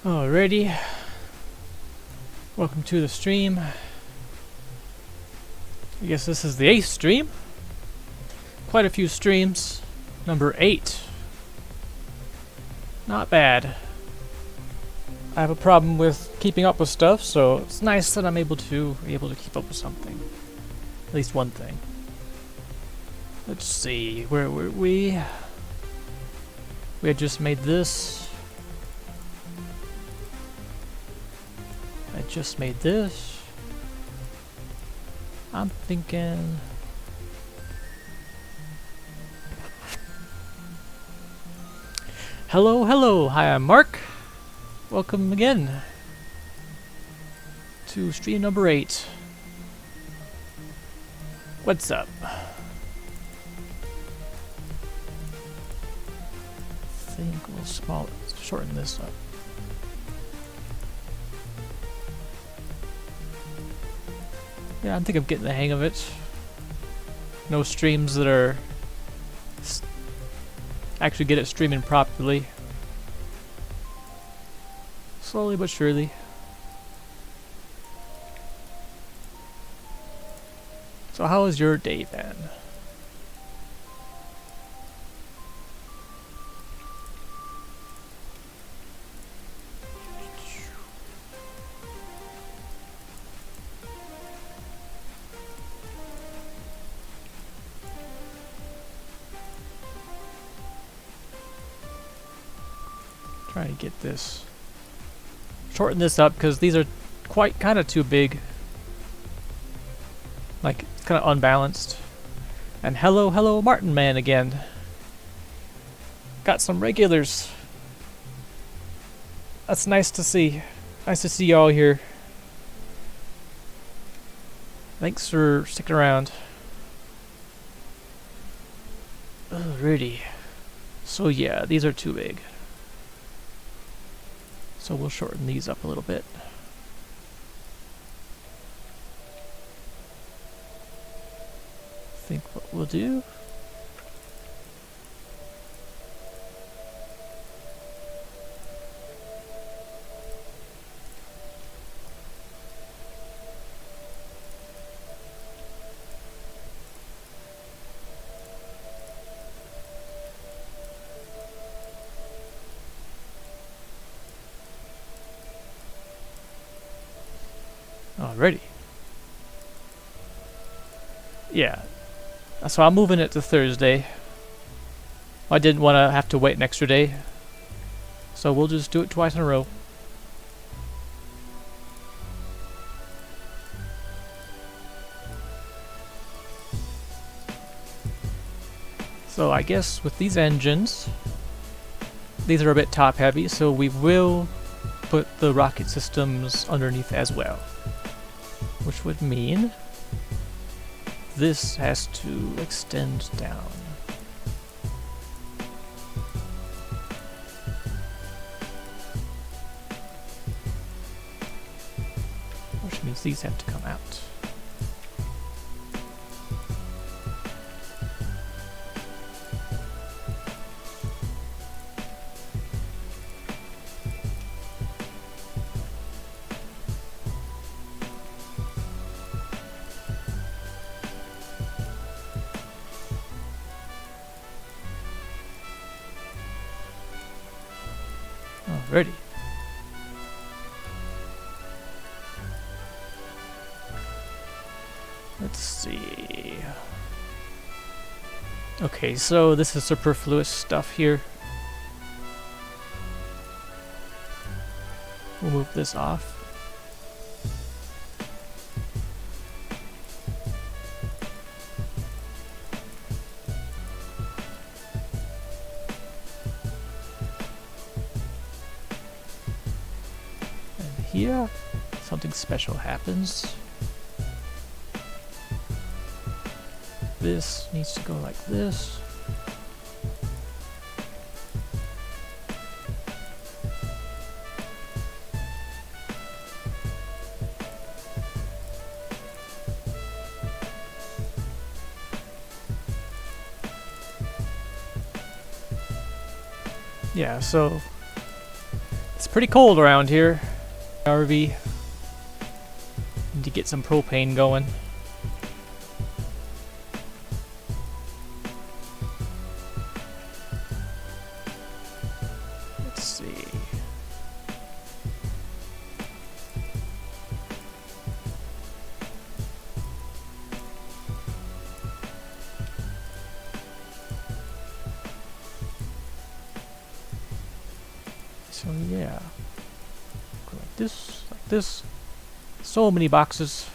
Alrighty, welcome to the stream. I guess this is the 8th stream. Quite a few streams. Number 8. Not bad. I have a problem with keeping up with stuff, so it's nice that I'm able to keep up with something. At least one thing. Let's see, where were we? We had just made this. I just made this. I'm thinking... Hello, hello! Hi, I'm Mark. Welcome again to stream number 8. What's up? I think we'll shorten this up. Yeah, I think I'm getting the hang of it. No streams that are actually get it streaming properly. Slowly but surely. So how was your day then? Try to get this, shorten this up because these are kind of too big, like it's kind of unbalanced. And hello Martin Man again. Got some regulars. That's nice to see. Nice to see y'all here. Thanks for sticking around. Alrighty. So yeah, these are too big. So we'll shorten these up a little bit. I think what we'll do... Alrighty. Yeah. So I'm moving it to Thursday. I didn't want to have to wait an extra day. So we'll just do it twice in a row. So I guess with these engines, these are a bit top heavy, so we will put the rocket systems underneath as well. Which would mean this has to extend down. Which means these have to come out. Ready. Let's see. Okay, so this is superfluous stuff here. We'll move this off. Here, something special happens. This needs to go like this. Yeah, so pretty cold around here. RV. Need to get some propane going. Let's see. So yeah. Go like this, like this. So many boxes.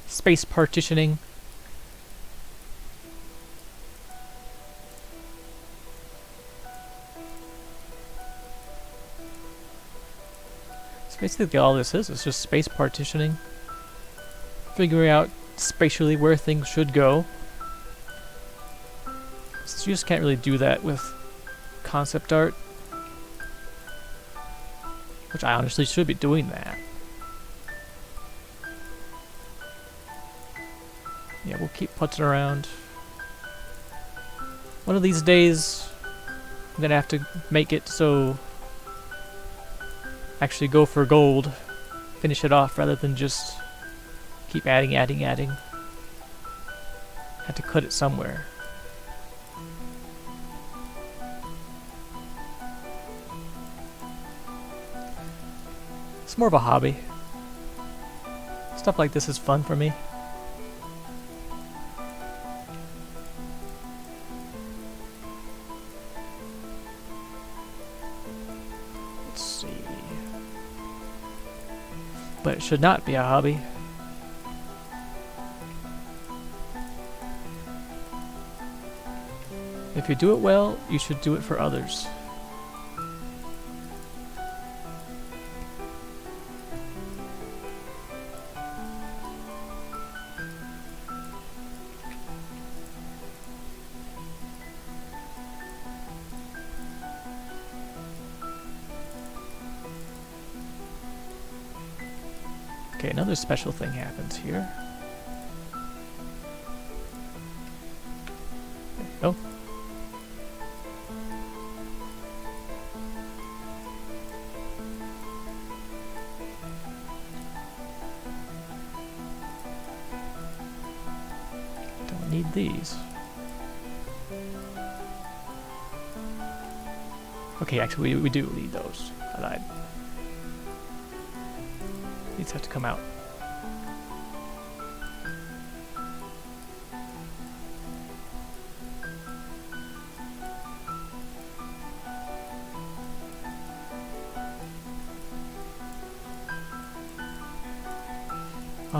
Space partitioning. So basically all this is just space partitioning. Figuring out spatially where things should go. So you just can't really do that with concept art. Which I honestly should be doing that. Yeah, we'll keep putzing around. One of these days, I'm gonna have to make it so actually go for gold, finish it off rather than just keep adding. Have to cut it somewhere. It's more of a hobby. Stuff like this is fun for me. Let's see. But it should not be a hobby. If you do it well, you should do it for others. Okay, another special thing happens here. There you go. Don't need these. Okay, actually we do need those. I lied. These have to come out.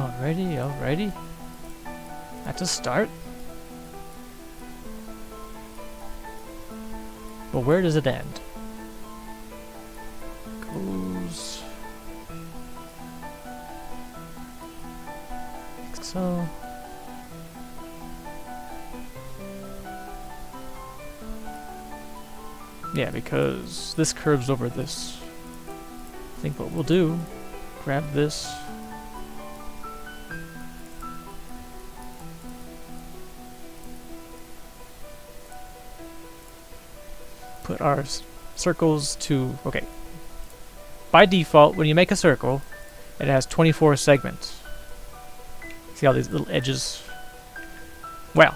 Alrighty. That's a start. But where does it end? Goes... So... yeah, because this curves over this. I think what we'll do, grab this. Put our circles to, okay. By default, when you make a circle, it has 24 segments. See all these little edges? Well,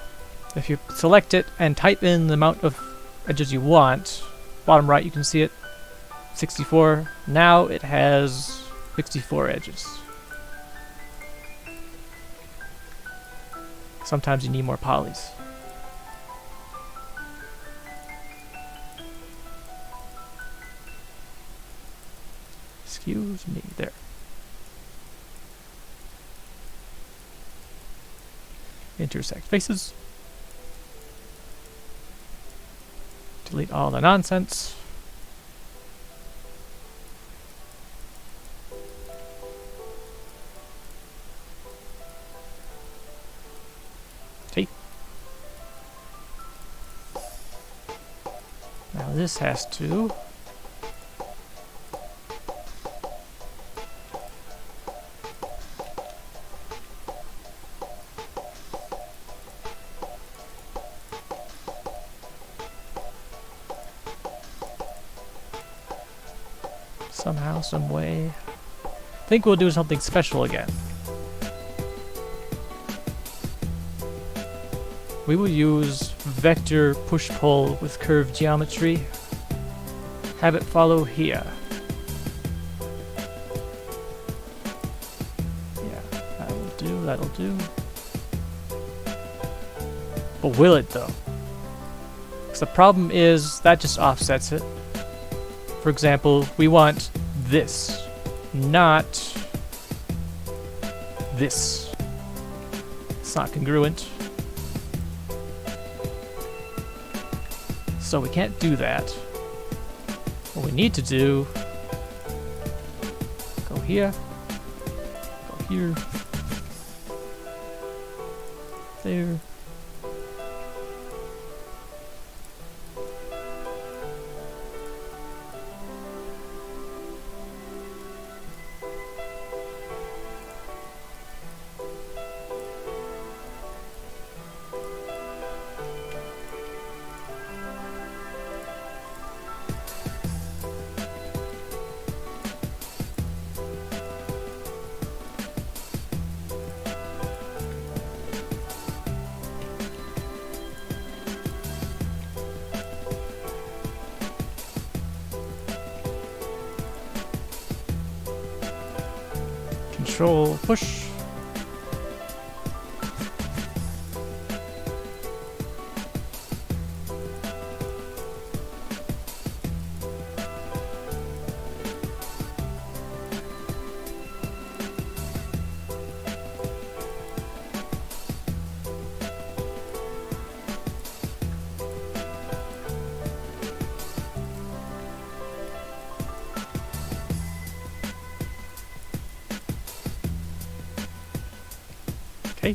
if you select it and type in the amount of edges you want, bottom right you can see it, 64. Now it has 64 edges. Sometimes you need more polys. Excuse me, there. Intersect faces. Delete all the nonsense. See? Now this has to Somehow, some way. I think we'll do something special again. We will use vector push-pull with curved geometry. Have it follow here. Yeah, that'll do. But will it though? Because the problem is that just offsets it. For example, we want this, not this. It's not congruent. So we can't do that. What we need to do, go here, there. Control push. Okay.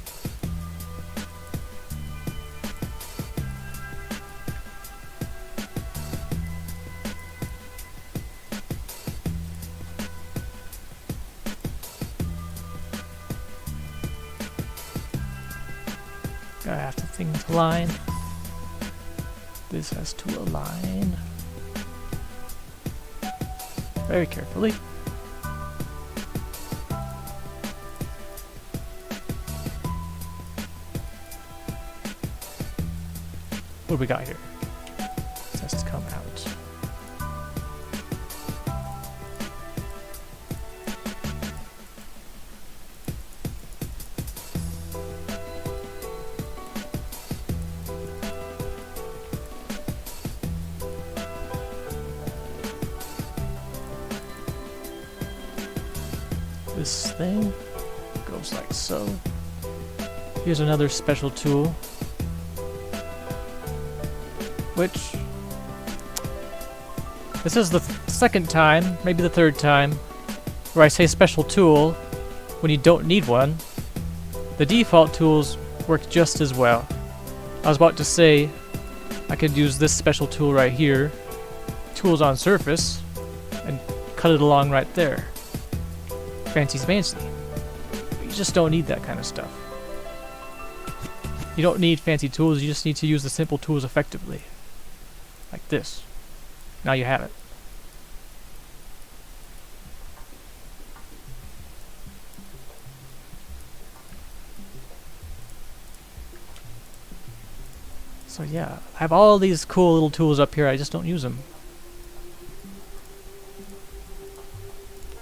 Gotta have to things align. This has to align very carefully. What do we got here? This has to come out. This thing goes like so. Here's another special tool, which this is the second time, maybe the third time, where I say special tool when you don't need one. The default tools work just as well. I was about to say I could use this special tool right here, tools on surface, and cut it along right there. Fancy smancy. But you just don't need that kind of stuff. You don't need fancy tools, you just need to use the simple tools effectively. Like this. Now you have it. So yeah, I have all these cool little tools up here, I just don't use them.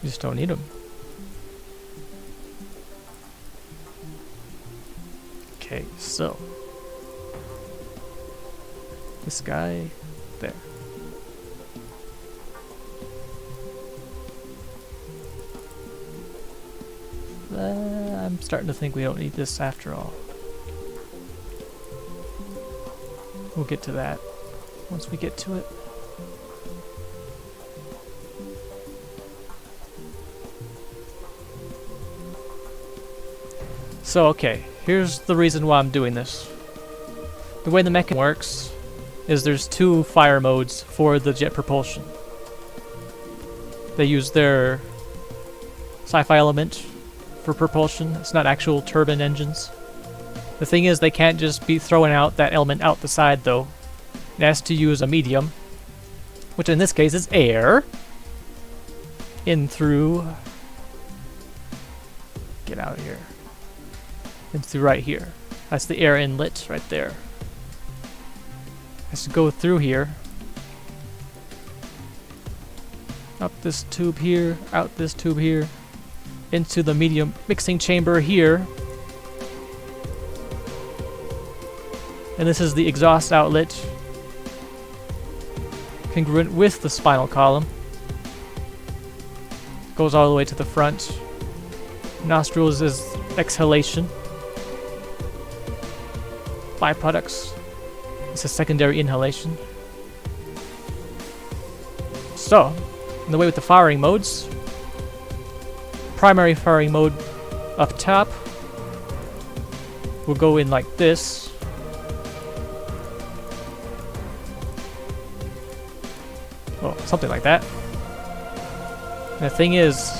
You just don't need them. Okay, so this guy there. I'm starting to think we don't need this after all. We'll get to that once we get to it. So okay, here's the reason why I'm doing this. The way the mechanism works is there's two fire modes for the jet propulsion. They use their sci-fi element for propulsion. It's not actual turbine engines. The thing is, they can't just be throwing out that element out the side though. It has to use a medium, which in this case is air. in through. Get out of here. In through right here. That's the air inlet right there. Has to go through here. Up this tube here, out this tube here, into the medium mixing chamber here. And this is the exhaust outlet, congruent with the spinal column. Goes all the way to the front. Nostrils is exhalation. Byproducts. It's a secondary inhalation. So, in the way with the firing modes, primary firing mode up top will go in like this. Well, something like that. And the thing is,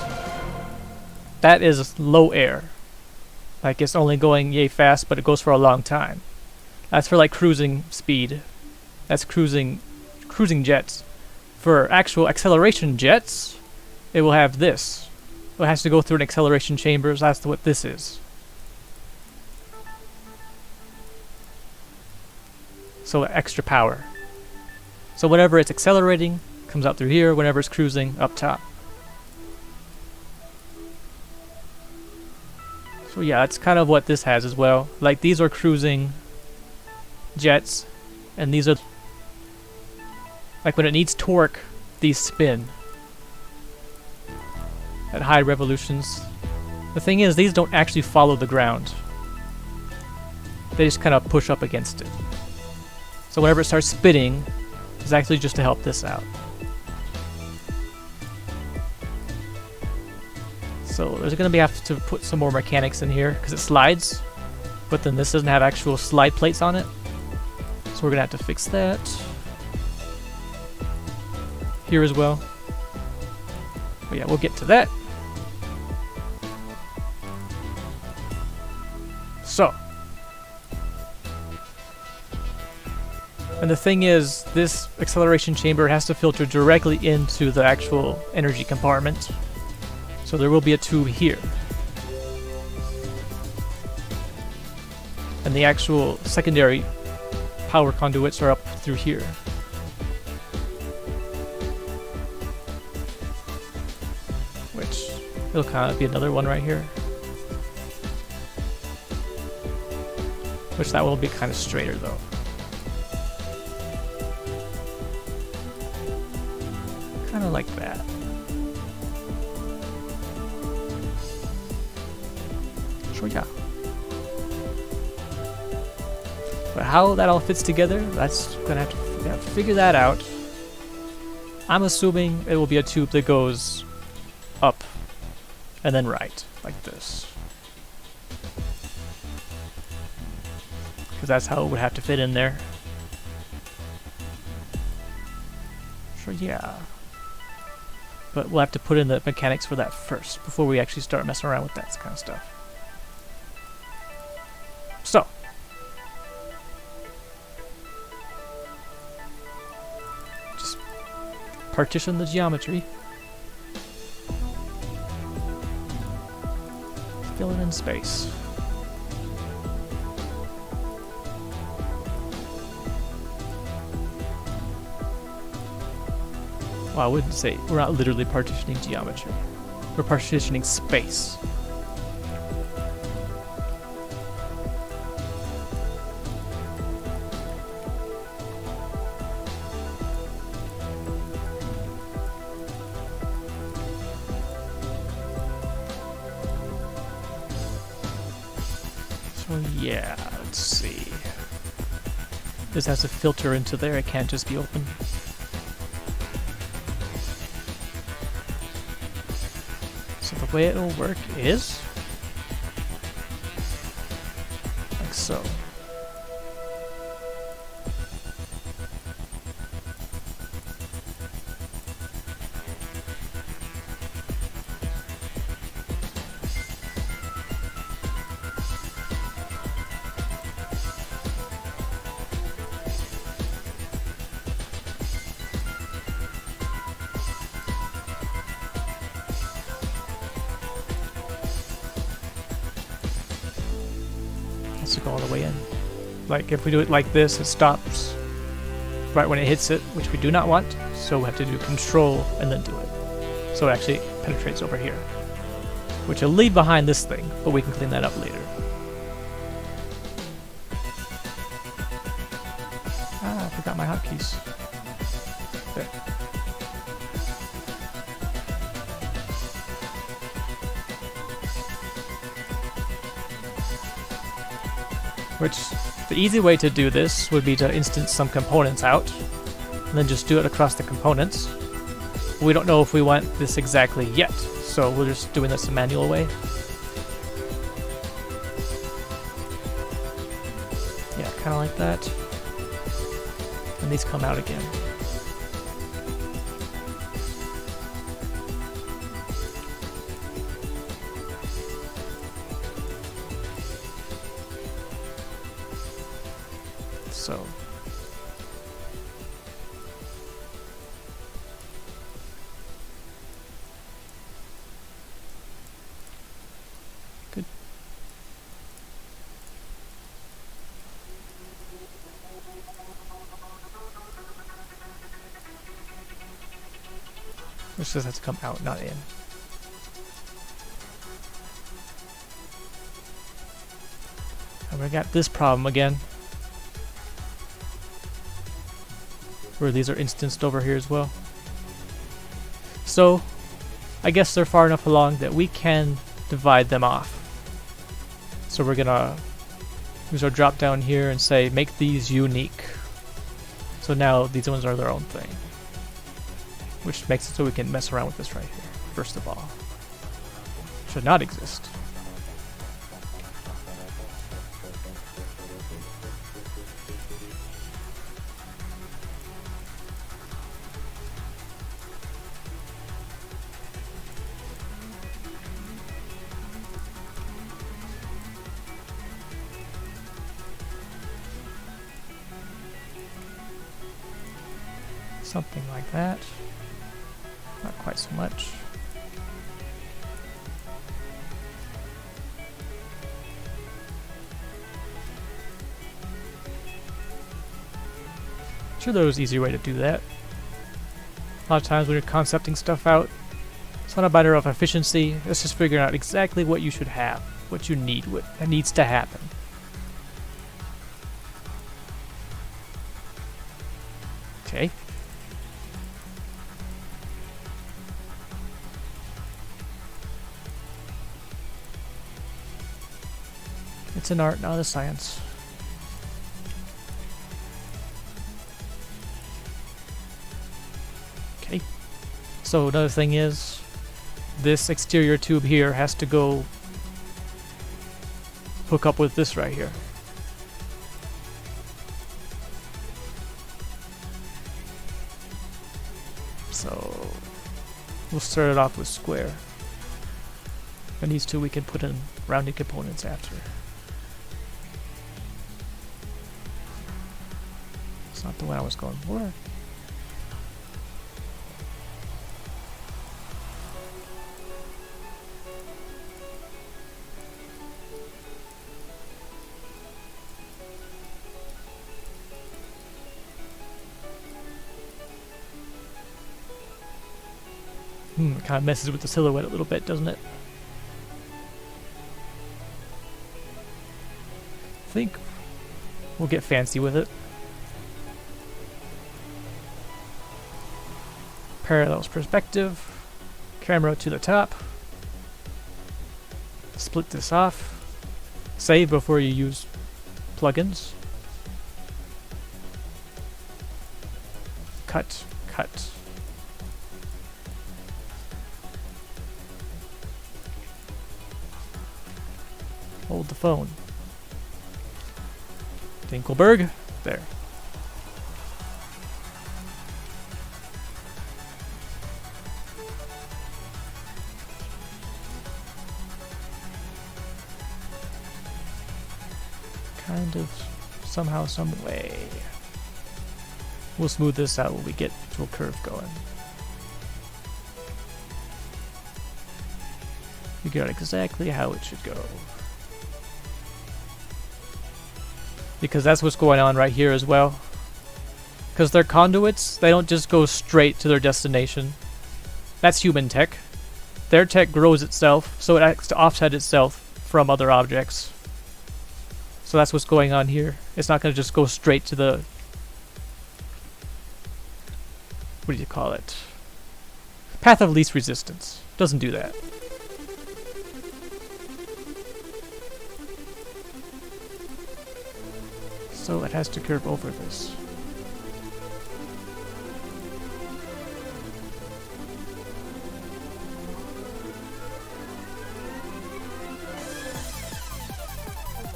that is low air. Like it's only going yay fast, but it goes for a long time. That's for like cruising speed. That's cruising jets. For actual acceleration jets, it will have this. It has to go through an acceleration chamber, so that's what this is. So extra power. So whenever it's accelerating, comes out through here. Whenever it's cruising, up top. So yeah, that's kind of what this has as well. Like these are cruising jets, and these are like when it needs torque, these spin at high revolutions. The thing is, these don't actually follow the ground. They just kind of push up against it. So whenever it starts spinning, it's actually just to help this out. So there's going to have to put some more mechanics in here because it slides, but then this doesn't have actual slide plates on it. So we're going to have to fix that. Here as well. But yeah, we'll get to that. So. And the thing is, this acceleration chamber has to filter directly into the actual energy compartment. So there will be a tube here. And the actual secondary power conduits are up through here. Which, it'll kind of be another one right here. Which that will be kind of straighter though. Kind of like that. So yeah. But how that all fits together, that's gonna have to figure that out. I'm assuming it will be a tube that goes up and then right, like this. Because that's how it would have to fit in there. So yeah. But we'll have to put in the mechanics for that first, before we actually start messing around with that kind of stuff. So. Just partition the geometry. Fill it in space. Well, I wouldn't say we're not literally partitioning geometry. We're partitioning space. So yeah, let's see. This has to filter into there, it can't just be open. The way it'll work is like so. wants to go all the way in. Like if we do it like this, it stops right when it hits it, which we do not want, so we have to do control and then do it. So it actually penetrates over here, which will leave behind this thing, but we can clean that up later. Ah, I forgot my hotkeys. There. Which, the easy way to do this would be to instance some components out, and then just do it across the components. We don't know if we want this exactly yet, so we're just doing this a manual way. Yeah, kind of like that. And these come out again. So good. This just has to come out, not in. And we got this problem again, where these are instanced over here as well. So I guess they're far enough along that we can divide them off. So we're gonna use our drop down here and say make these unique. So now these ones are their own thing, which makes it so we can mess around with this right here. First of all, should not exist. Something like that. Not quite so much. Sure, there was an easier way to do that. A lot of times when you're concepting stuff out, it's not a matter of efficiency, it's just figuring out exactly what you should have, what you need, what needs to happen. Okay. It's an art, not a science. Okay. So another thing is, this exterior tube here has to go hook up with this right here. So we'll start it off with square. And these two we can put in rounded components after. It's not the one I was going for. It kind of messes with the silhouette a little bit, doesn't it? I think we'll get fancy with it. Parallels perspective, camera to the top, split this off, save before you use plugins, cut, cut. Hold the phone. Dinkelberg, there. Kind of, somehow, some way. We'll smooth this out when we get to a curve going. Figure out exactly how it should go. because that's what's going on right here as well. Because they're conduits, they don't just go straight to their destination. That's human tech. Their tech grows itself, so it acts to offset itself from other objects. So that's what's going on here. It's not going to just go straight to the... what do you call it? Path of least resistance. Doesn't do that. So it has to curve over this.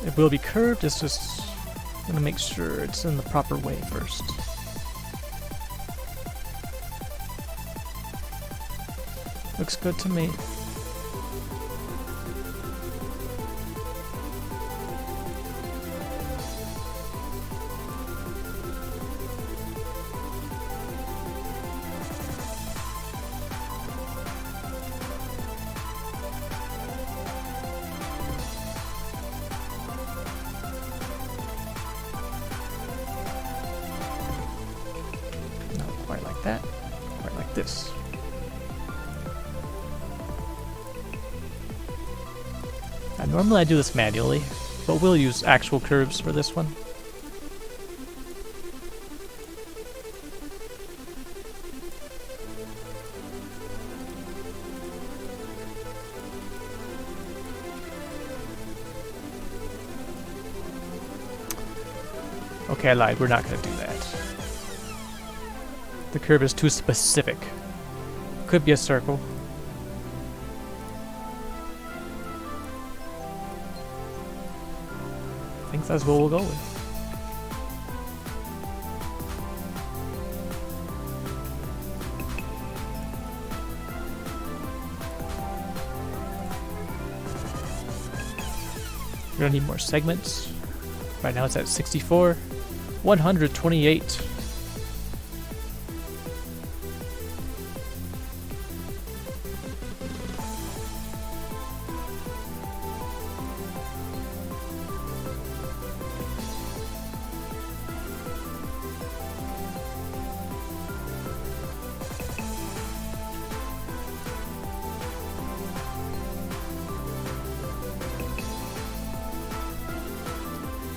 It will be curved, it's just gonna make sure it's in the proper way first. Looks good to me. Not quite like that, quite like this. Normally I do this manually, but we'll use actual curves for this one. Okay, I lied. We're not going to do that. The curve is too specific. Could be a circle. I think that's what we'll go with. We're gonna need more segments. Right now it's at 64, 128.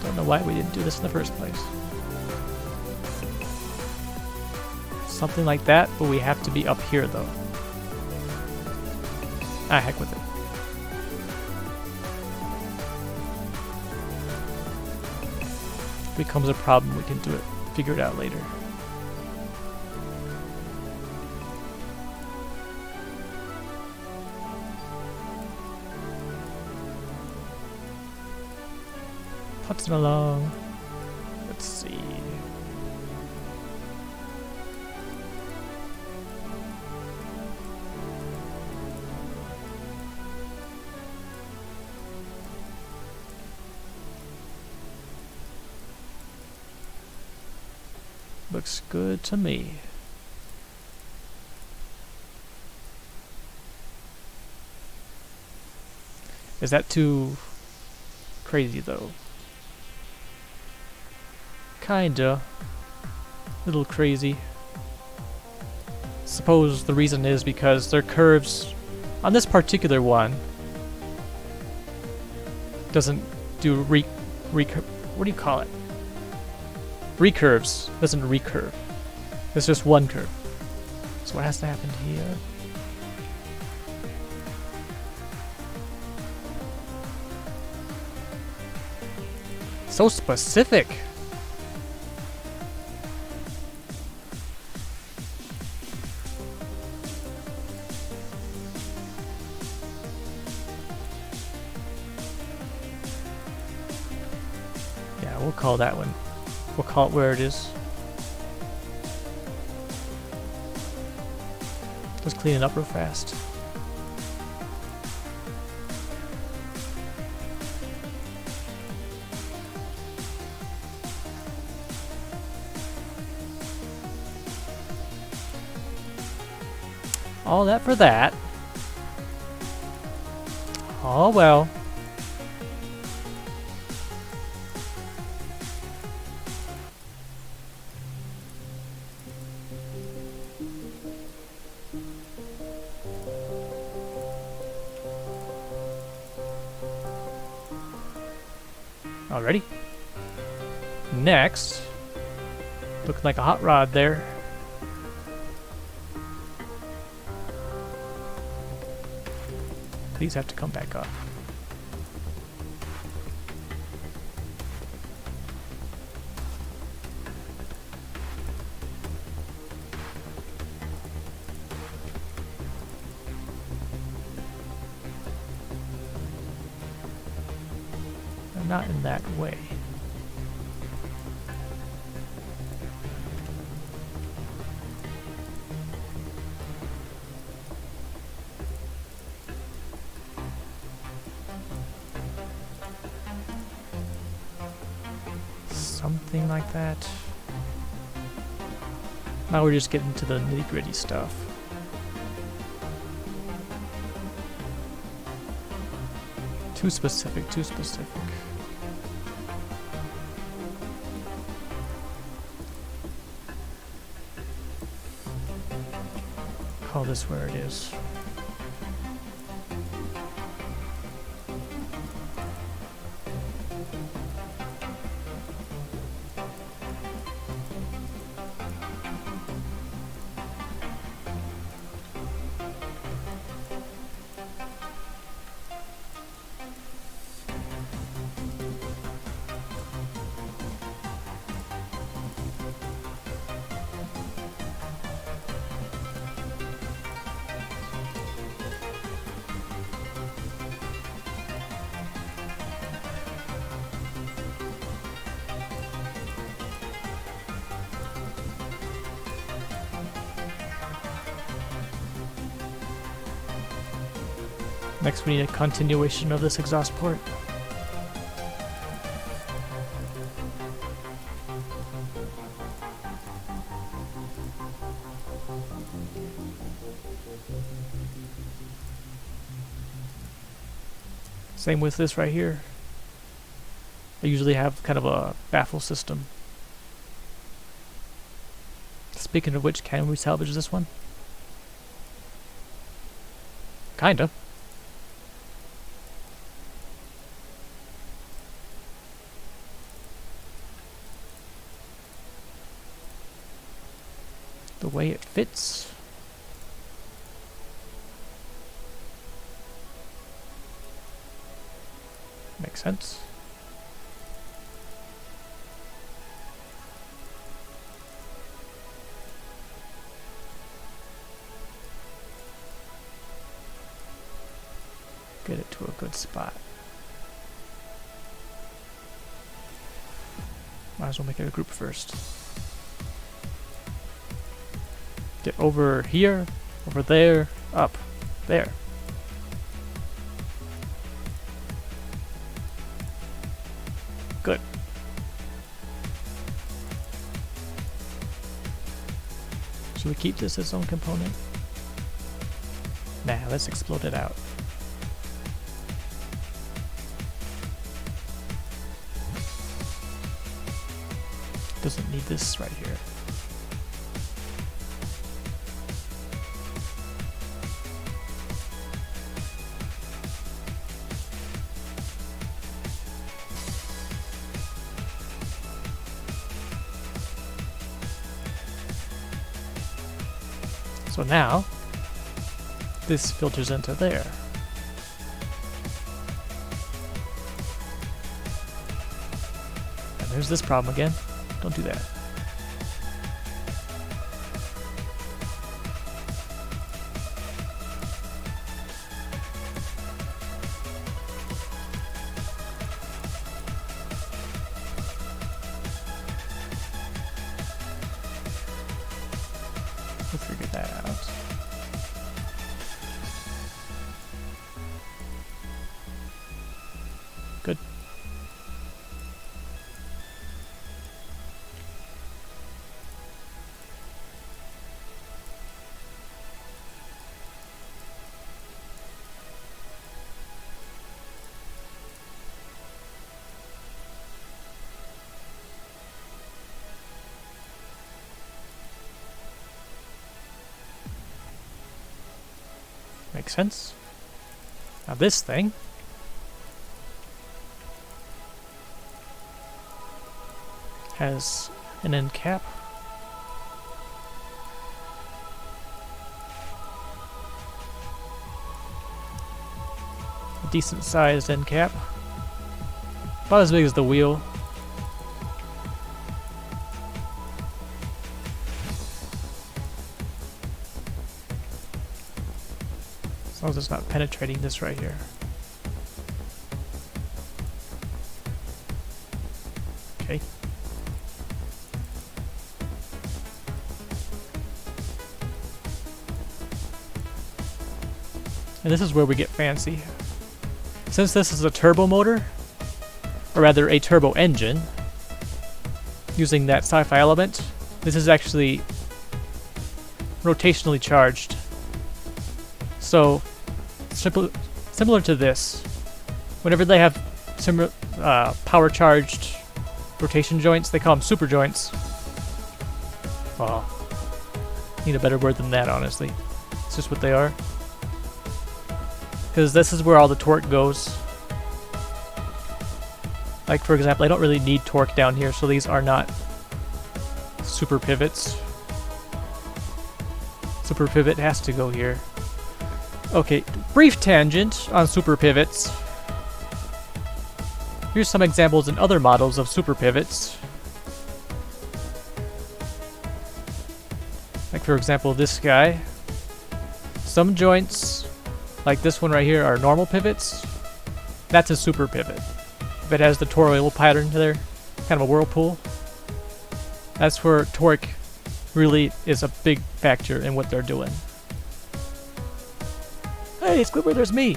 Don't know why we didn't do this in the first place. Something like that, but we have to be up here though. Ah, heck with it. If it becomes a problem, we can do it. Figure it out later. Putzing along. Let's see. Looks good to me. Is that too crazy though? Kinda. Little crazy. Suppose the reason is because their curves on this particular one doesn't do what do you call it? Recurves. Doesn't recurve. It's just one curve. So what has to happen here? So specific. Yeah, we'll call that one. We'll call it where it is. Let's clean it up real fast. All that for that. Oh well. Alrighty. Next, looking like a hot rod there. These have to come back up. Not in that way. Something like that. Now we're just getting to the nitty-gritty stuff. Too specific, too specific. Call this where it is. Next we need a continuation of this exhaust port. Same with this right here. I usually have kind of a baffle system. Speaking of which, can we salvage this one? Kinda. The way it fits. Makes sense. Get it to a good spot. Might as well make it a group first. Get over here, over there, up, there. Good. Should we keep this its own component? Nah, let's explode it out. Doesn't need this right here. So now, this filters into there. And there's this problem again. Don't do that. We'll figure that out. Good. Makes sense. Now this thing has an end cap. A decent sized end cap. About as big as the wheel. As long as it's not penetrating this right here. Okay. And this is where we get fancy. Since this is a turbo motor, or rather a turbo engine, using that sci-fi element, this is actually rotationally charged. So, similar to this, whenever they have similar power-charged rotation joints, they call them super joints. Well, need a better word than that, honestly. It's just what they are. Because this is where all the torque goes. Like, for example, I don't really need torque down here, so these are not super pivots. Super pivot has to go here. Okay, brief tangent on super pivots. Here's some examples in other models of super pivots. Like, for example, this guy. Some joints, like this one right here, are normal pivots. That's a super pivot. If it has the toroidal pattern there, kind of a whirlpool, that's where torque really is a big factor in what they're doing. Hey, Squidward, there's me!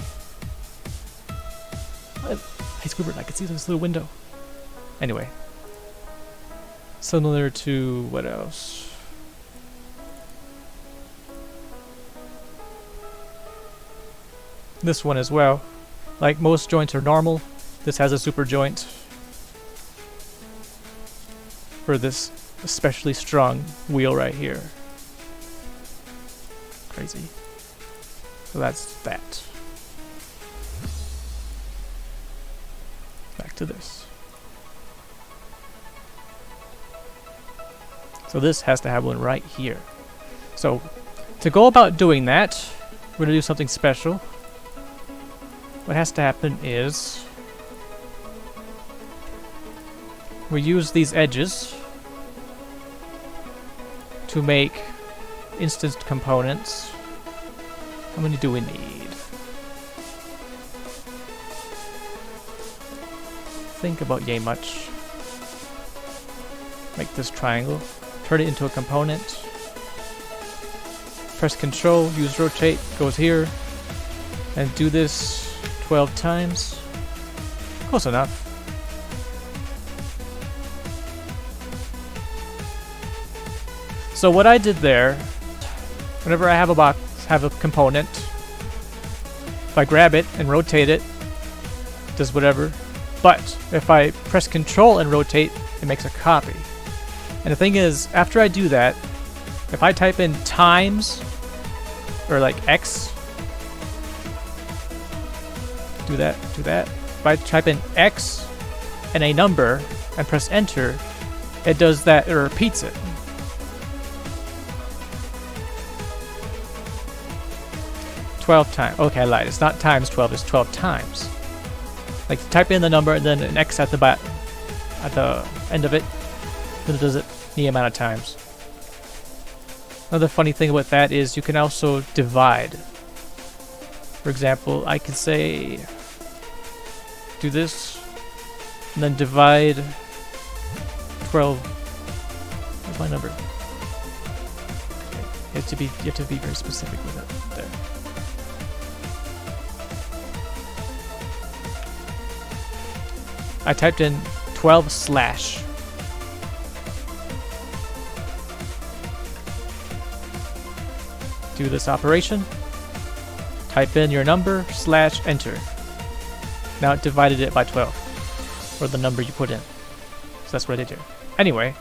What? Hey, Squidward, I can see this little window. Anyway. Similar to what else? This one as well. Like, most joints are normal. This has a super joint for this especially strong wheel right here. Crazy. So that's that. Back to this. So this has to have one right here. So to go about doing that, we're going to do something special. What has to happen is we use these edges to make instanced components. How many do we need? Think about yay much. Make this triangle. Turn it into a component. Press Control, use rotate, goes here. And do this 12 times. Close enough. So what I did there, whenever I have a box, have a component, if I grab it and rotate it, it does whatever. But if I press Control and rotate, it makes a copy. And the thing is, after I do that, if I type in times, or like X, do that. If I type in X and a number and press enter, it does that, it repeats it. Times. Okay, I lied. It's not times 12, it's 12 times. Like, type in the number and then an X at the end of it, then it does it the amount of times. Another funny thing about that is you can also divide. For example, I could say do this and then divide 12. Where's my number? Okay. You have to be very specific with it. There. I typed in 12/. Do this operation. Type in your number / enter. Now it divided it by 12, or the number you put in. So that's what I did here. Anyway.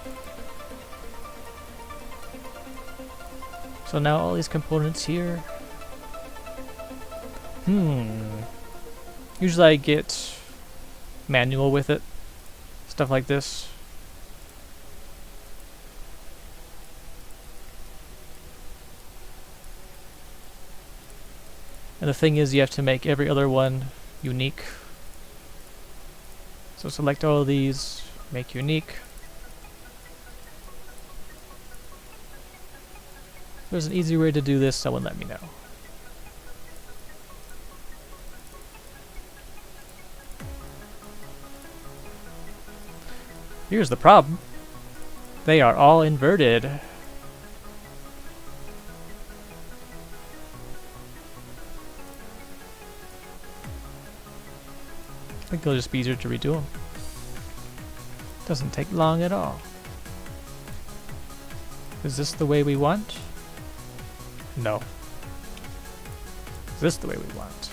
So now all these components here. Usually I get manual with it. Stuff like this. And the thing is, you have to make every other one unique. So select all of these, make unique. If there's an easy way to do this, someone let me know. Here's the problem. They are all inverted. I think it'll just be easier to redo them. Doesn't take long at all. Is this the way we want? No. Is this the way we want?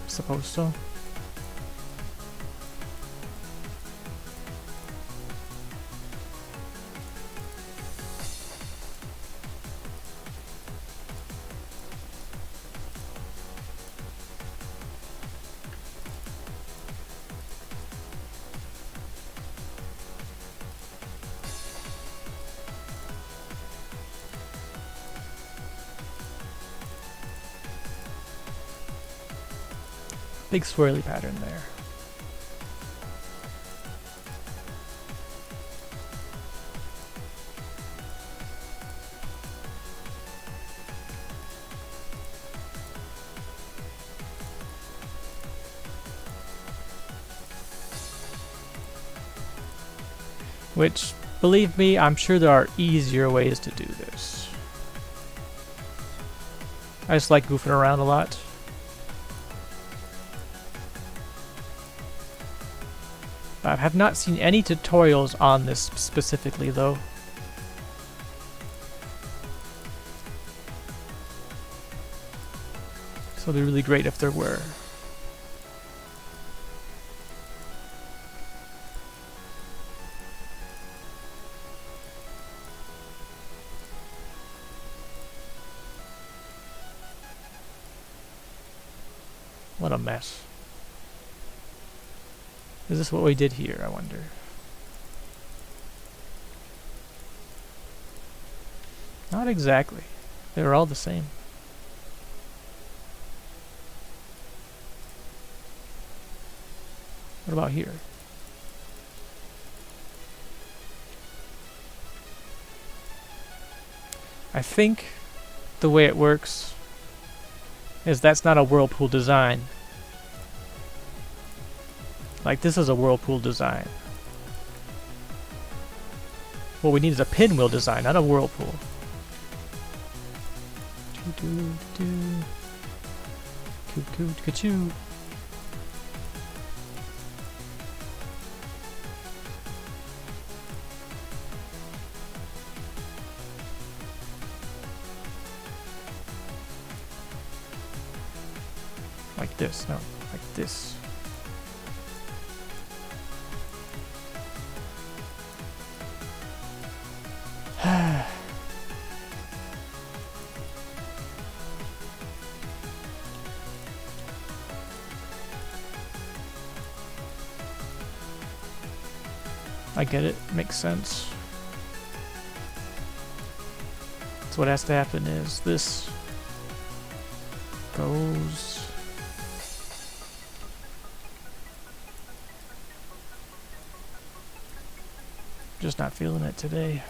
Suppose so. Big swirly pattern there. Which, believe me, I'm sure there are easier ways to do this. I just like goofing around a lot. I have not seen any tutorials on this specifically, though. So it'd be really great if there were. What a mess. Is this what we did here, I wonder? Not exactly. They were all the same. What about here? I think the way it works is that's not a whirlpool design. Like, this is a whirlpool design. What we need is a pinwheel design, not a whirlpool. Ka-choo. Like this, no, like this. I get it, makes sense. So what has to happen is this goes just not feeling it today.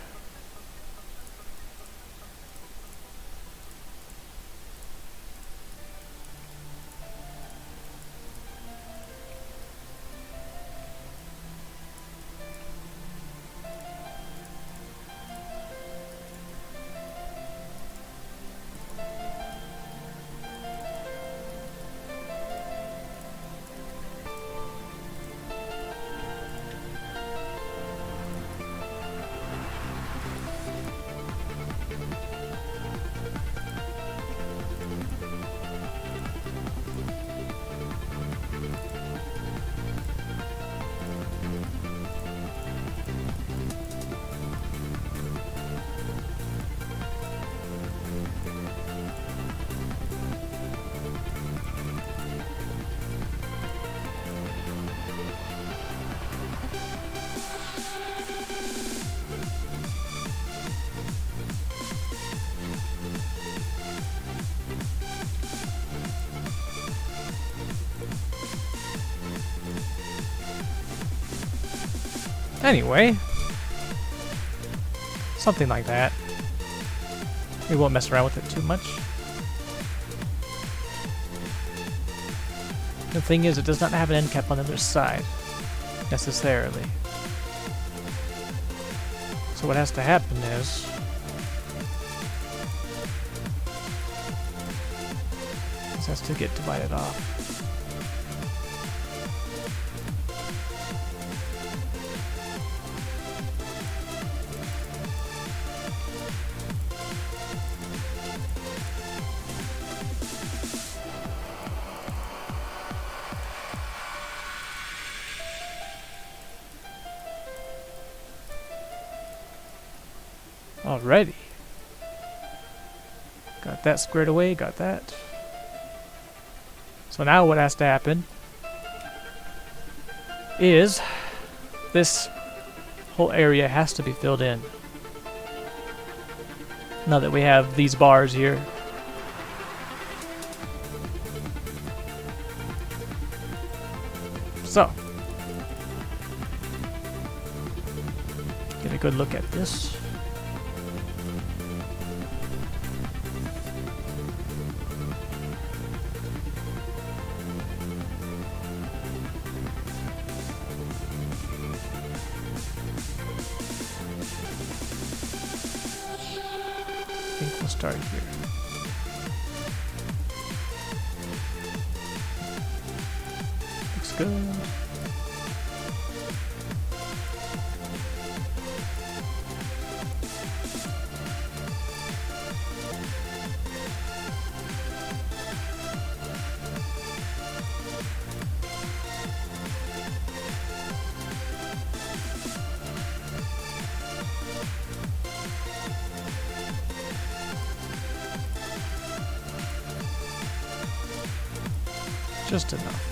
Anyway, something like that. We won't mess around with it too much. The thing is, it does not have an end cap on the other side, necessarily. So what has to happen is this has to get divided off. Alrighty. Got that squared away, got that. So now what has to happen is this whole area has to be filled in. Now that we have these bars here. So, get a good look at this. I think we'll start here. Looks good. Just enough.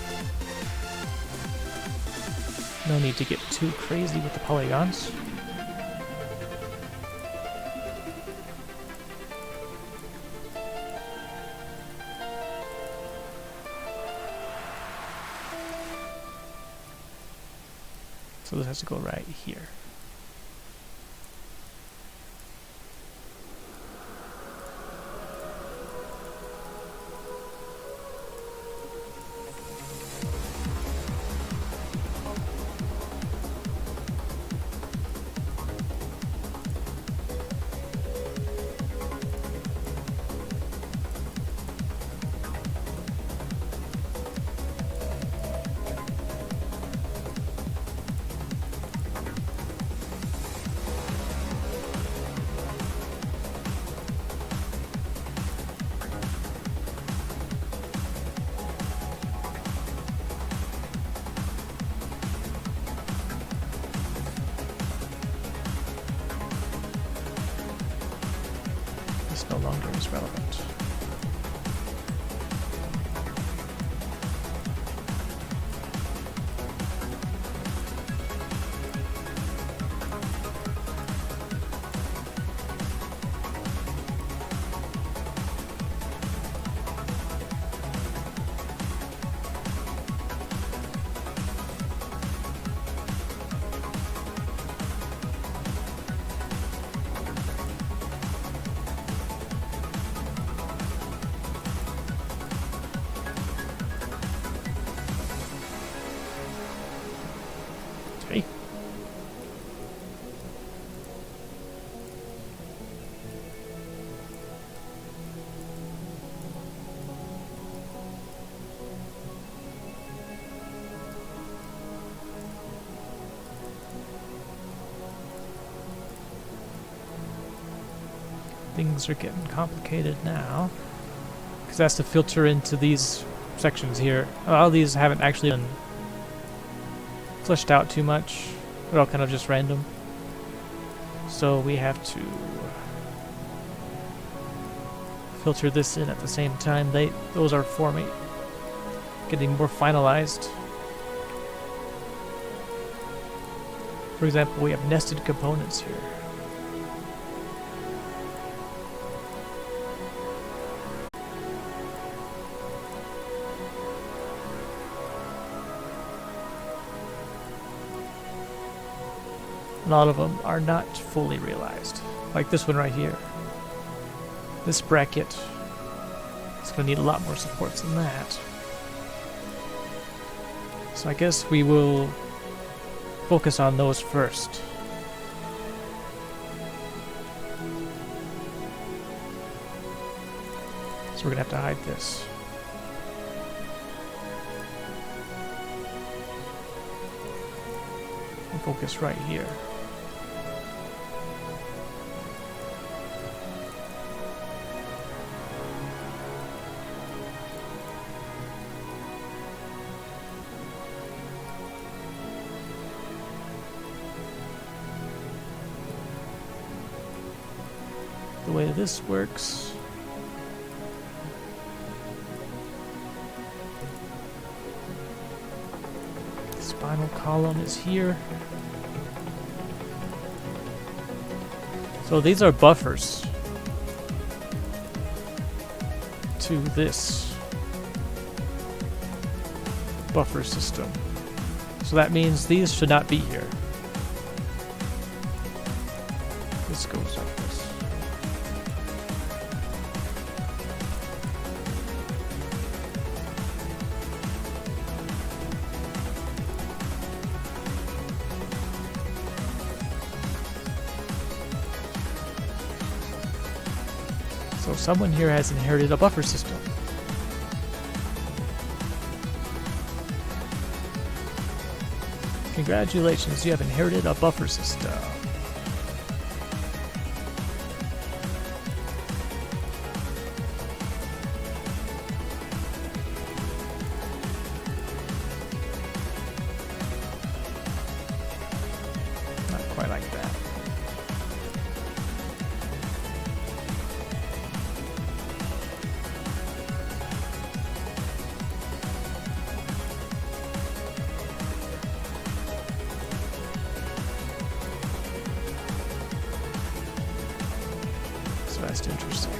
No need to get too crazy with the polygons. So this has to go right here. This no longer is relevant. Okay. Things are getting complicated now, because that's to filter into these sections here. A lot of these haven't actually been fleshed out too much. They're all kind of just random. So we have to filter this in at the same time. Those are forming, getting more finalized. For example, we have nested components here. A lot of them are not fully realized. Like this one right here. This bracket is going to need a lot more supports than that. So I guess we will focus on those first. So we're going to have to hide this. And focus right here. The way this works, the spinal column is here. So these are buffers to this buffer system. So that means these should not be here. This goes like this. So someone here has inherited a buffer system. Congratulations, you have inherited a buffer system. Not quite like that. So that's to intersect.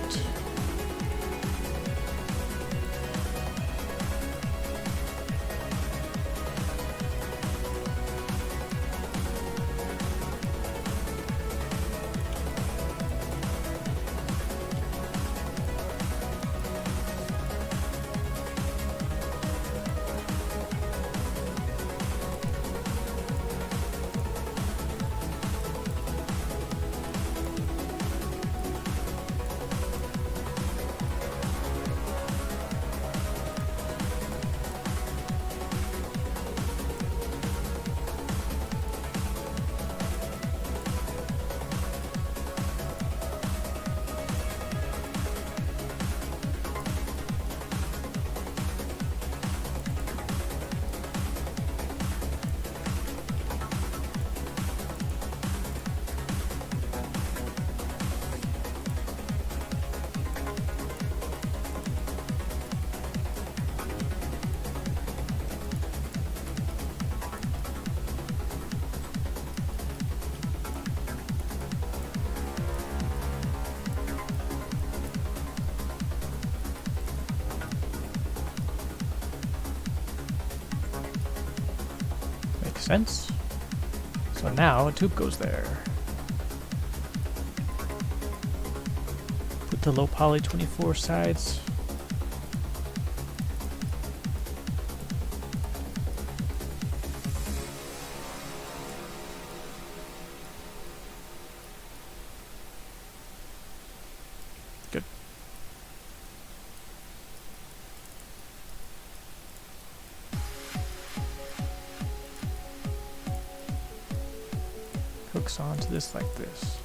Makes sense. So now a tube goes there. Put the low poly 24 sides. Good. Hooks onto this like this.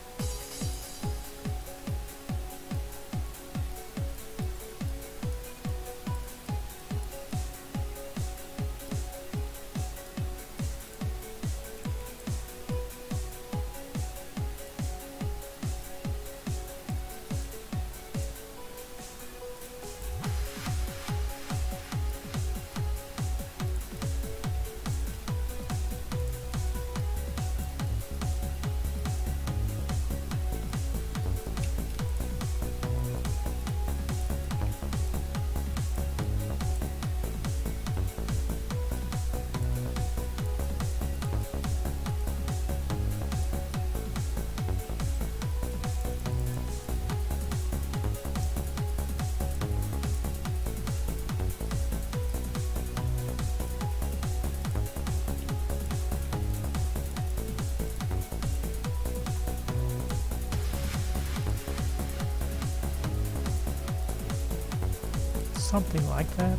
Something like that.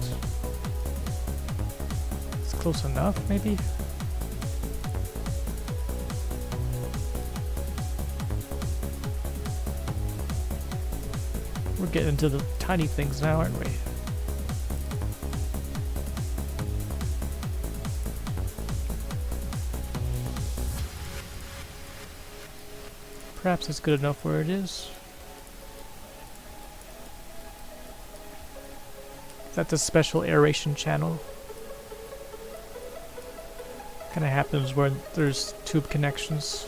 It's close enough, maybe? We're getting into the tiny things now, aren't we? Perhaps it's good enough where it is. Is that the special aeration channel? Kind of happens where there's tube connections.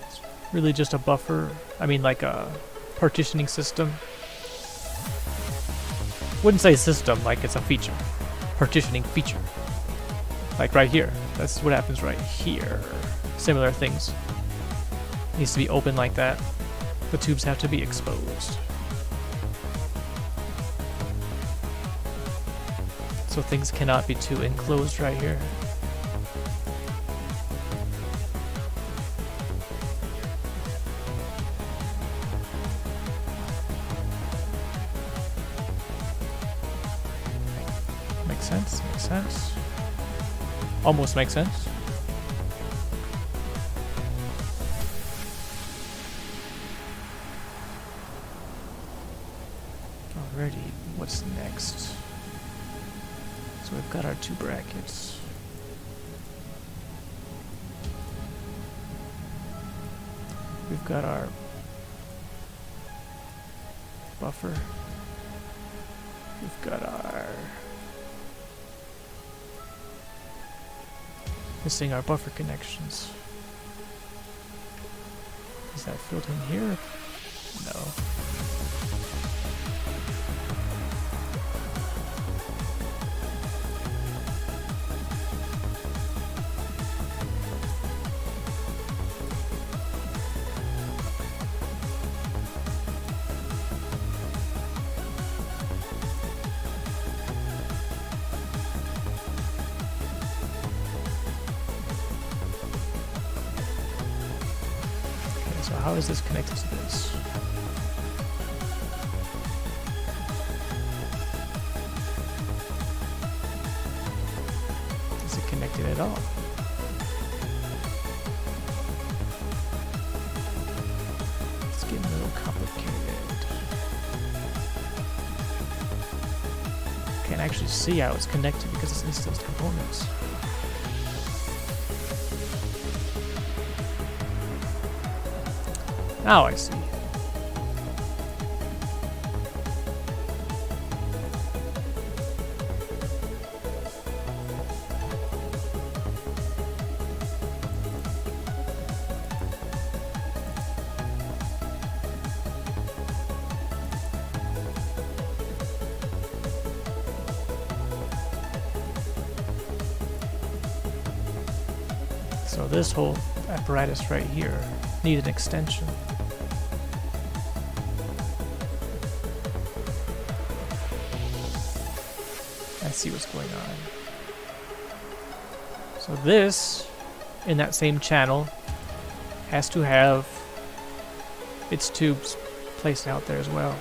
It's really just a buffer. I mean, like a partitioning system. Wouldn't say system, like it's a feature. Partitioning feature. Like right here. That's what happens right here. Similar things. Needs to be open like that. The tubes have to be exposed. So things cannot be too enclosed right here. Makes sense, makes sense. Almost makes sense. Alrighty, what's next? So we've got our two brackets. We've got our buffer. We've got our... Missing our buffer connections. Is that filled in here? No. So how is this connected to this? Is it connected at all? It's getting a little complicated. Can't actually see how it's connected because it's instanced components. Now I see. So this whole apparatus right here needs an extension. I see what's going on. So this, in that same channel, has to have its tubes placed out there as well.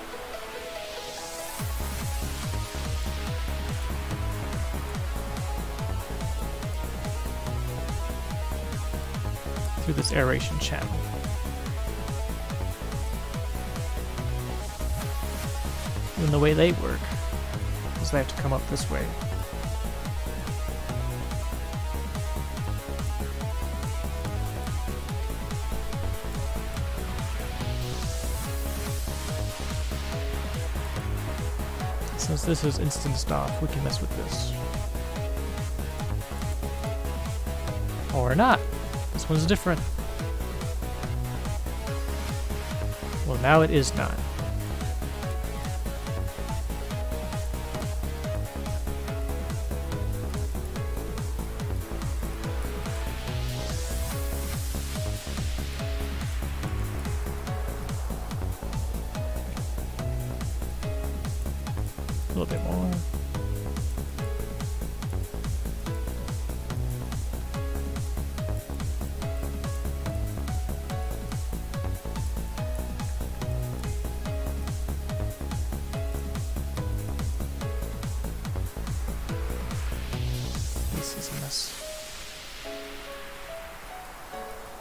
Through this aeration channel. And the way they work is they have to come up this way. Since this is instanced off, we can mess with this. Or not. This one's different. Well, now it is not. A little bit more.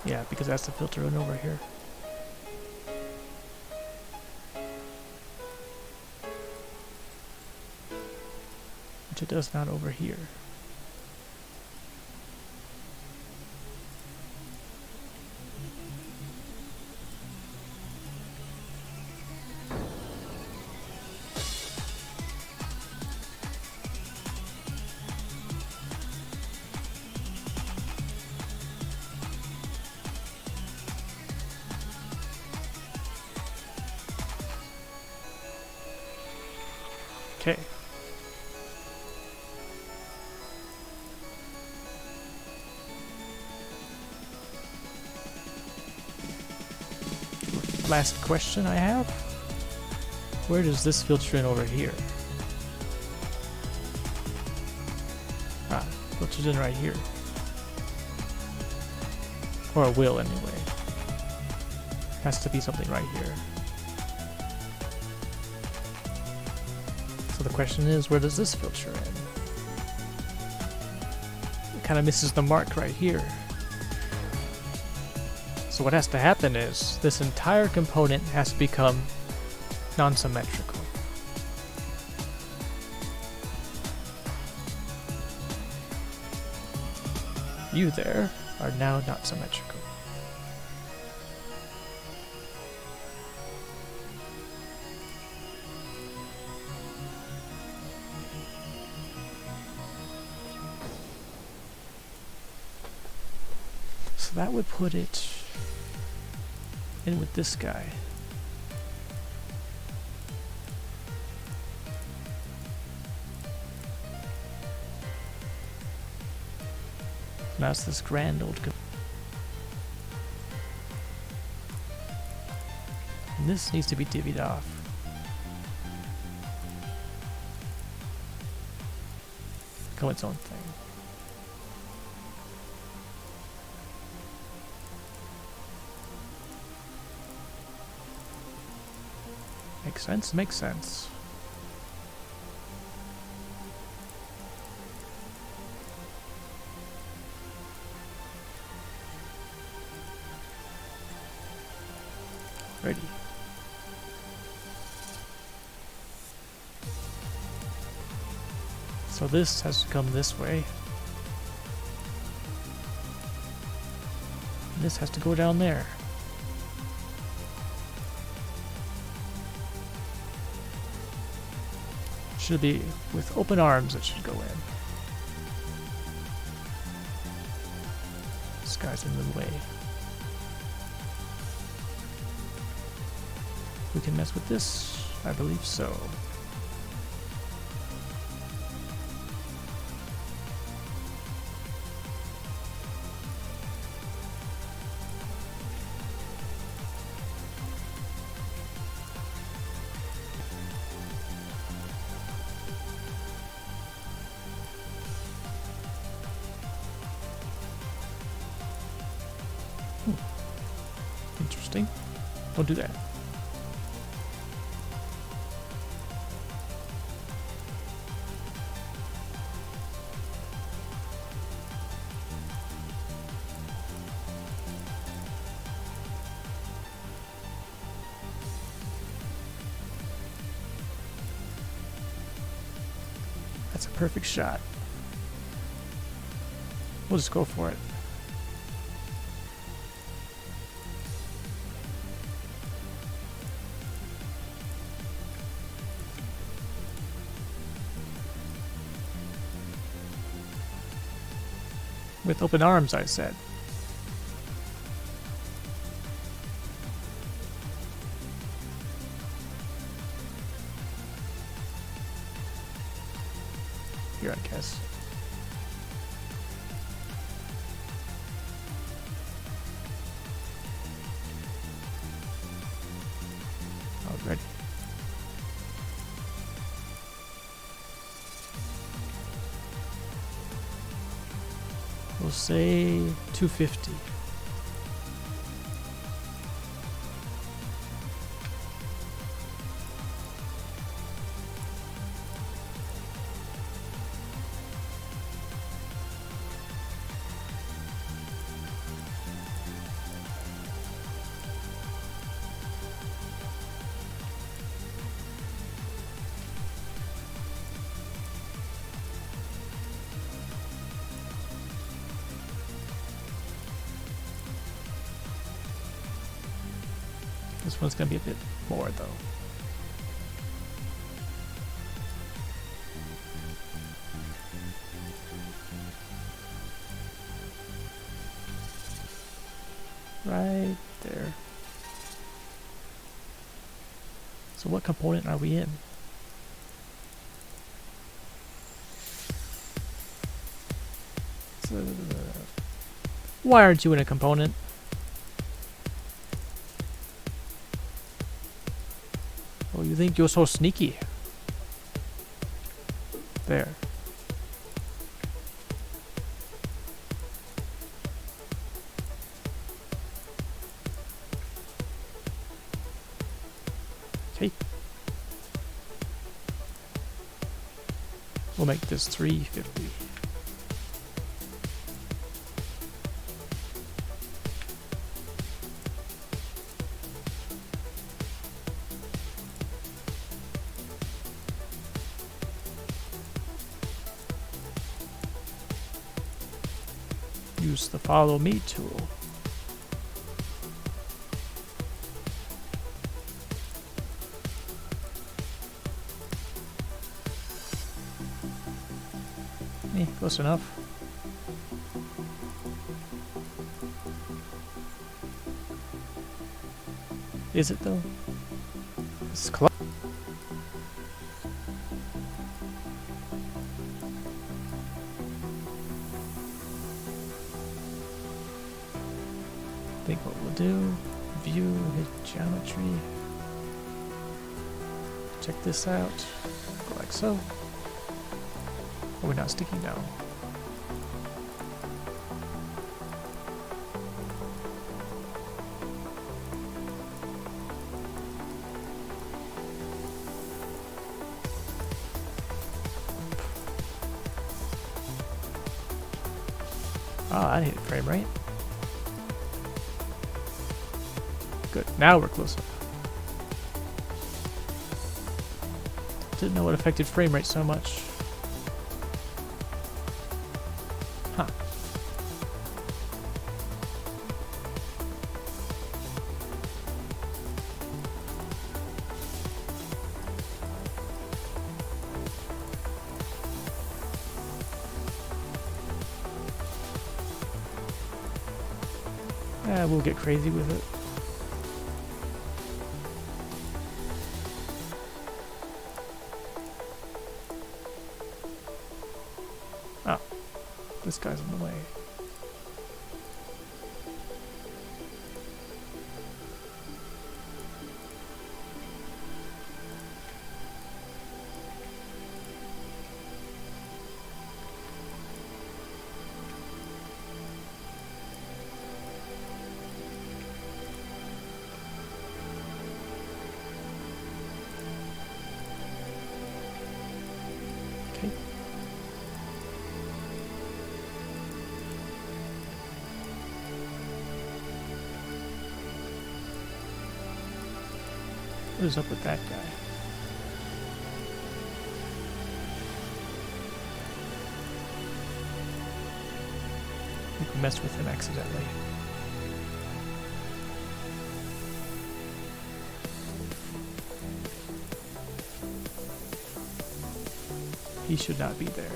Yeah, because that's the filter in over here. Which it does not over here. Okay. Last question I have. Where does this filter in over here? Ah, filters in right here. Or it will anyway. Has to be something right here. So the question is, where does this filter in? It kind of misses the mark right here. So what has to happen is, this entire component has to become non-symmetrical. You there are now not symmetrical. So that would put it in with this guy. Now it's this grand old and this needs to be divvied off. Become its own thing. Makes sense, makes sense. Ready. So this has to come this way. And this has to go down there. Should be with open arms, it should go in. This guy's in the way. We can mess with this? I believe so. Interesting. Don't do that. That's a perfect shot. We'll just go for it. With open arms, I said. Here, I guess. Already. We'll say 250. This one's gonna be a bit more though. Right there. So what component are we in? So, why aren't you in a component? Oh, you think you're so sneaky. There. Okay. We'll make this 350. Use the follow me tool. Close enough. Is it though? It's close. I think what we'll do, view, hit geometry. Check this out. Go like so. Oh, we're not sticky now. Oh, I hit frame rate. Good. Now we're close up. Didn't know it affected frame rate so much. Huh. Yeah, we'll get crazy with it. Oh, this guy's in the way. Okay. What is up with that guy? I think we messed with him accidentally. He should not be there.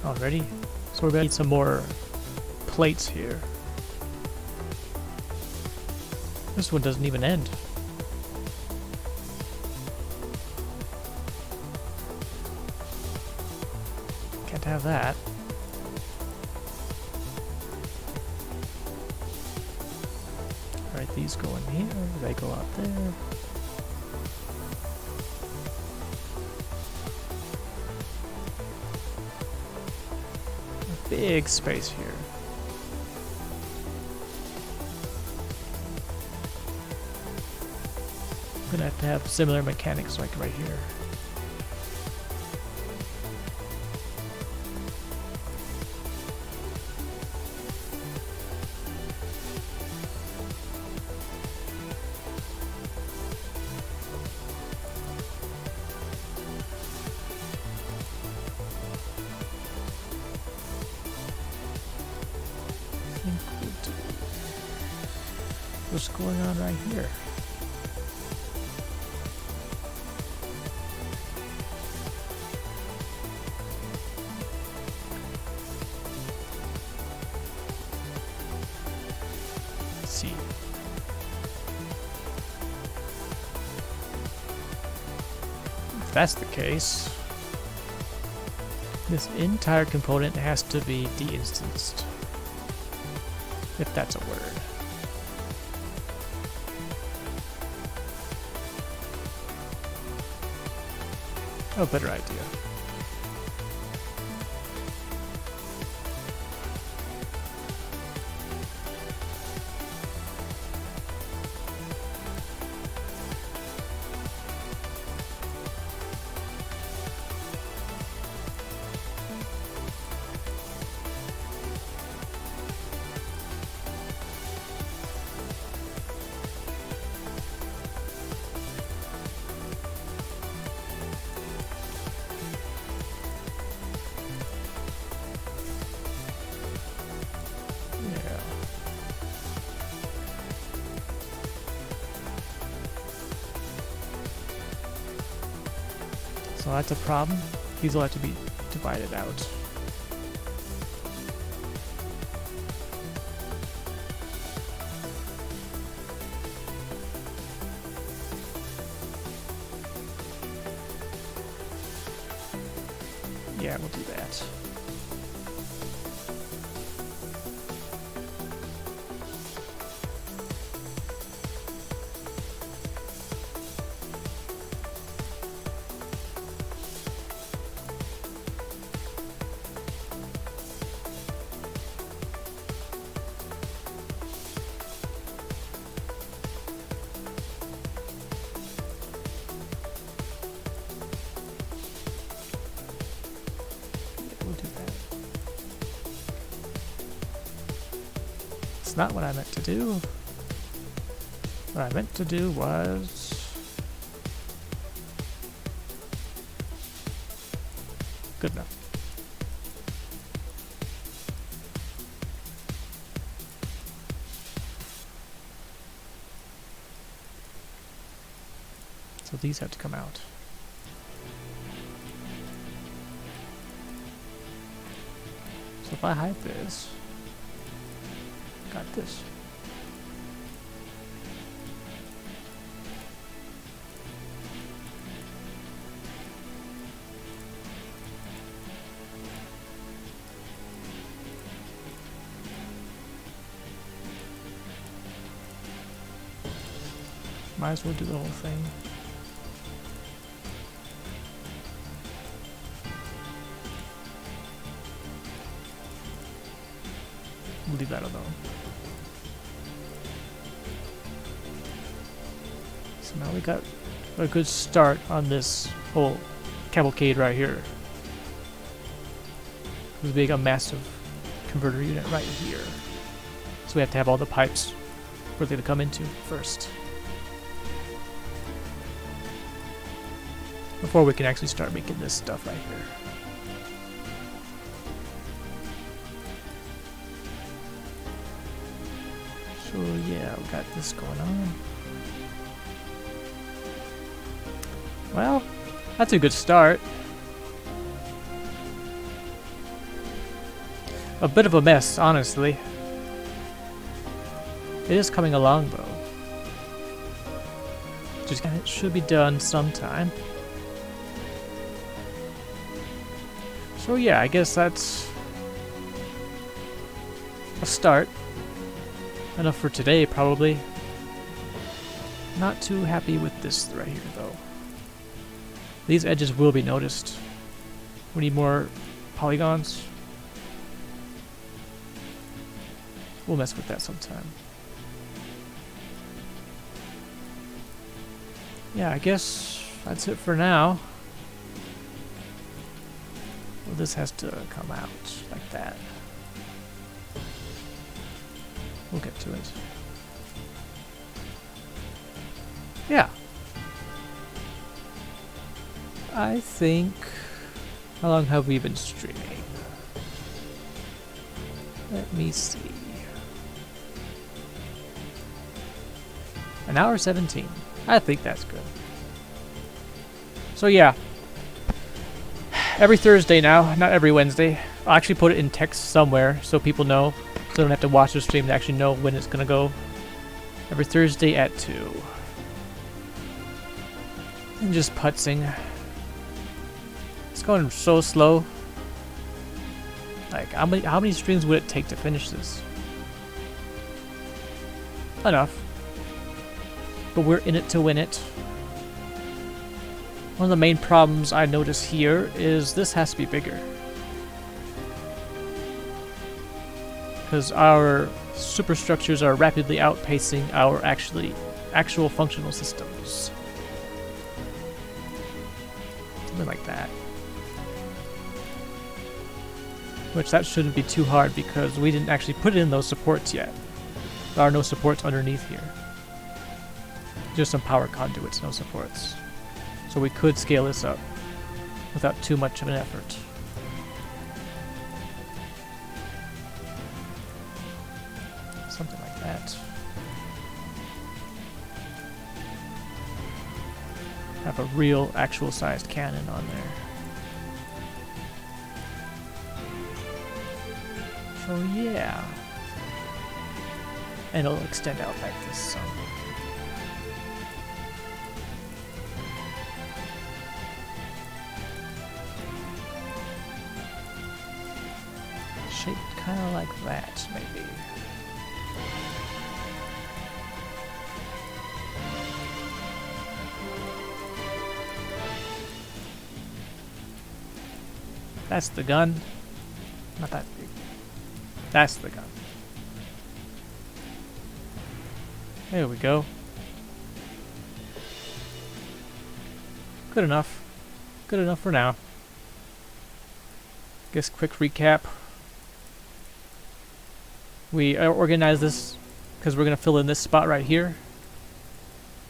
Already? So we're gonna need some more plates here. This one doesn't even end. Can't have that. Alright, these go in here, they go out there. Big space here. I'm gonna have to have similar mechanics like right here. what's going on right here. Let's see. If that's the case, this entire component has to be de-instanced. If that's a word. A better idea. So that's a problem. These will have to be divided out. Yeah, we'll do that. Not what I meant to do. What I meant to do was good enough. So these have to come out. So if I hide this, got this. Might as well do the whole thing. We'll leave that alone. So now we got a good start on this whole cavalcade right here. There's a big, a massive converter unit right here. So we have to have all the pipes where they're going to come into first, before we can actually start making this stuff right here. So yeah, we got this going on. Well, that's a good start. A bit of a mess, honestly. It is coming along though. It should be done sometime. So yeah, I guess that's a start. Enough for today, probably. Not too happy with this right here, though. These edges will be noticed. We need more polygons. We'll mess with that sometime. Yeah, I guess that's it for now. Well, this has to come out like that. We'll get to it. Yeah. I think... How long have we been streaming? Let me see. An hour 17. I think that's good. So yeah. Every Thursday now, not every Wednesday. I'll actually put it in text somewhere so people know. So they don't have to watch the stream to actually know when it's gonna go. Every Thursday at 2. And just putzing. It's going so slow. Like, how many streams would it take to finish this? Enough. But we're in it to win it. One of the main problems I notice here is this has to be bigger. Because our superstructures are rapidly outpacing our actual functional systems. Something like that. Which that shouldn't be too hard because we didn't actually put in those supports yet. There are no supports underneath here. Just some power conduits, no supports. So we could scale this up without too much of an effort. Something like that. Have a real, actual sized cannon on there. So yeah. And it'll extend out like this some. Shaped kind of like that, maybe. That's the gun. Not that big. That's the gun. There we go. Good enough. Good enough for now. Guess quick recap. We organize this because we're going to fill in this spot right here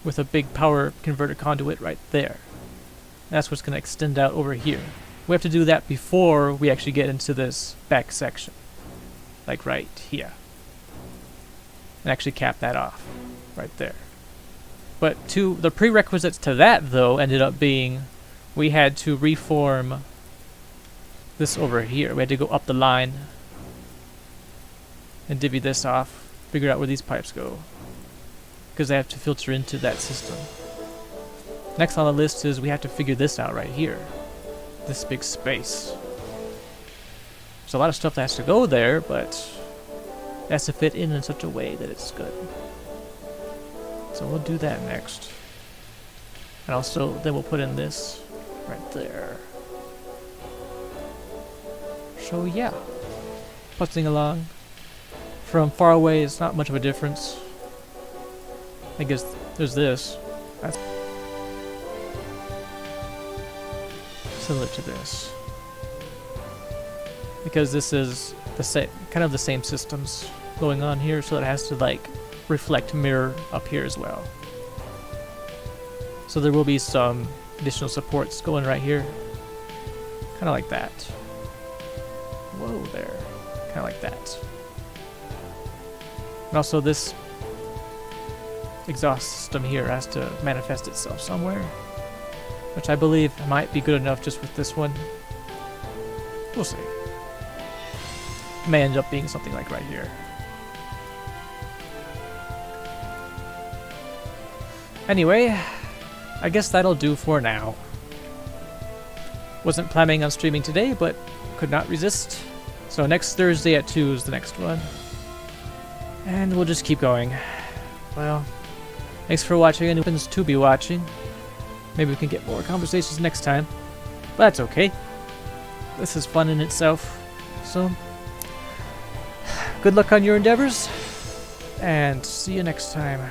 with a big power converter conduit right there. That's what's going to extend out over here. We have to do that before we actually get into this back section. Like right here. And actually cap that off. Right there. But the prerequisites to that, though, ended up being we had to reform this over here. We had to go up the line and divvy this off. Figure out where these pipes go. Because they have to filter into that system. Next on the list is we have to figure this out right here. This big space. There's a lot of stuff that has to go there, but it has to fit in such a way that it's good. So we'll do that next. And also, then we'll put in this right there. So yeah, putzing along. From far away, it's not much of a difference. I guess there's this. That's similar to this. Because this is the same, kind of the same systems going on here, so it has to like reflect mirror up here as well. So there will be some additional supports going right here. Kind of like that. Whoa there. Kind of like that. And also this exhaust system here has to manifest itself somewhere, which I believe might be good enough just with this one. We'll see. It may end up being something like right here. Anyway, I guess that'll do for now. Wasn't planning on streaming today, but could not resist. So next Thursday at 2 is the next one. And we'll just keep going. Well, thanks for watching and happens to be watching. Maybe we can get more conversations next time. But that's okay. This is fun in itself. So, good luck on your endeavors. And see you next time.